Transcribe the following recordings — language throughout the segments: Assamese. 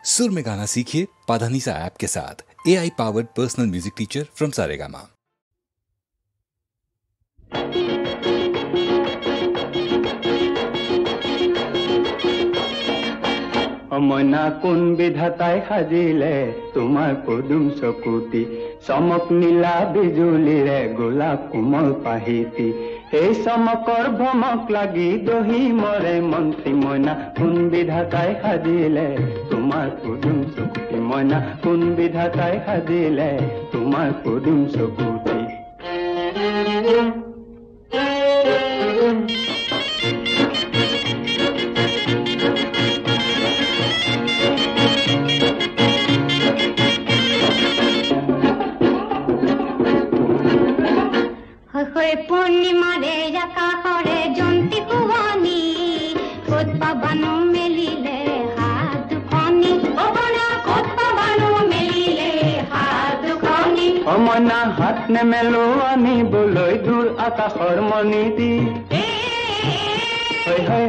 सुर में गाना सीखिए पाधानीसा ऐप के साथ। AI powered personal music teacher from Saregama. মইনা কোন বিধাতাই সাজিলে তোমাৰ পদুম চকুতি চমক নীলা বিজুলীৰে গোলাপ কোমল পাহিতি এই চমকৰ ভমক লাগি দহি মৰে মন্ত্ৰী মইনা কোন বিধাতাই সাজিলে তোমাৰ পদুম চকুতি মইনা কোন বিধাতাই সাজিলে তোমাৰ পদুম চকুতি পূর্ণিমারে আকাশরে জন্তি কুয়ানি কত পাবানো মেলিলে হাত দুখনি অবনা কত পাবানো মেলিলে হাত দুখনি অমনা হাত নেমেলো আনিবলৈ দূৰ আকাশৰ মণিটি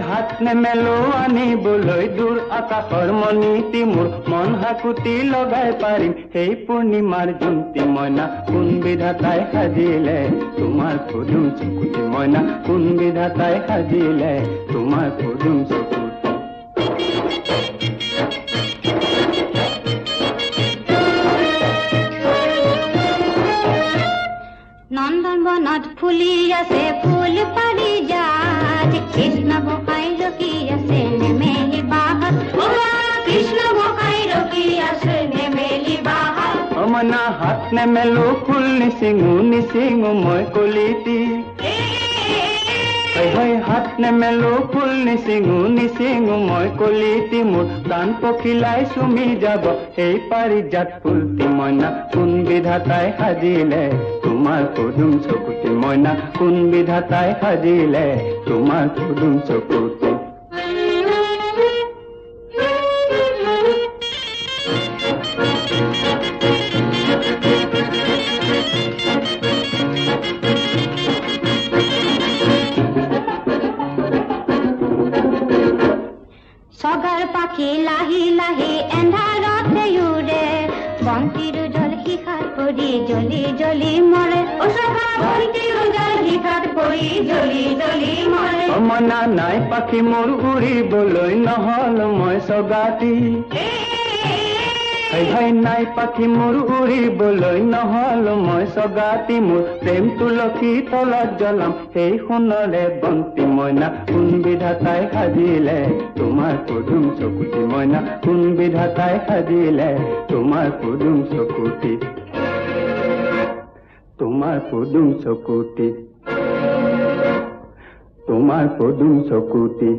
হাত নেমেলো আনিবলৈ দূৰ আকাশৰ মণিটি মোৰ মন হাকুতি লগাই পাৰিম সেই পূৰ্ণিমাৰ জন্তি মইনা কোন বিধাতাই সাজিলে তোমাৰ পদুম চকুতি মইনা কোন বিধাতাই সাজিলে তোমাৰ পদুম চকুতি নন্দন বনত ফুলি আছে ফুল পাৰি যাত কৃষ্ণ গোসাই ৰখি আছে নেমেলি বাহাত কৃষ্ণ গোসাই ৰখি আছে নেমেলি বাহাত অমনা হাত নেমেলো ফুল নিচিঙো মই কলিতি হাত নেমেলো ফুল নিচিঙো মই কলিতি মোৰ প্ৰাণ পখিলাই চুমি যাব সেই পাৰিজাত ফুলটি মইনা কোন বিধাতাই সাজিলে তোমাৰ পদুম চকুতি মইনা কোন বিধাতাই সাজিলে তোমাৰ পদুম চকুতি সগাৰ পাখি লাহি লাহি এন্ধাৰতে উৰে বন্তিৰ জল শিখাত পৰি জ্বলি জ্বলি মৰে বন্তিৰ জল শিখাত পৰি জ্বলি জ্বলি মৰে মনা নাই পাখি মোৰ উৰিবলৈ নহল মই সগাতি নাই পাখি মোৰ উৰিবলৈ নহল মই সগাতি মোৰ প্ৰেম তুলসী তলত জ্বলাম সেই সোণৰে বন্তি মইনা কোন বিধাতাই সাজিলে তোমাৰ পদুম চকুতি মইনা কোন বিধাতাই সাজিলে তোমাৰ পদুম চকুতি তোমাৰ পদুম চকুতি তোমাৰ পদুম চকুতি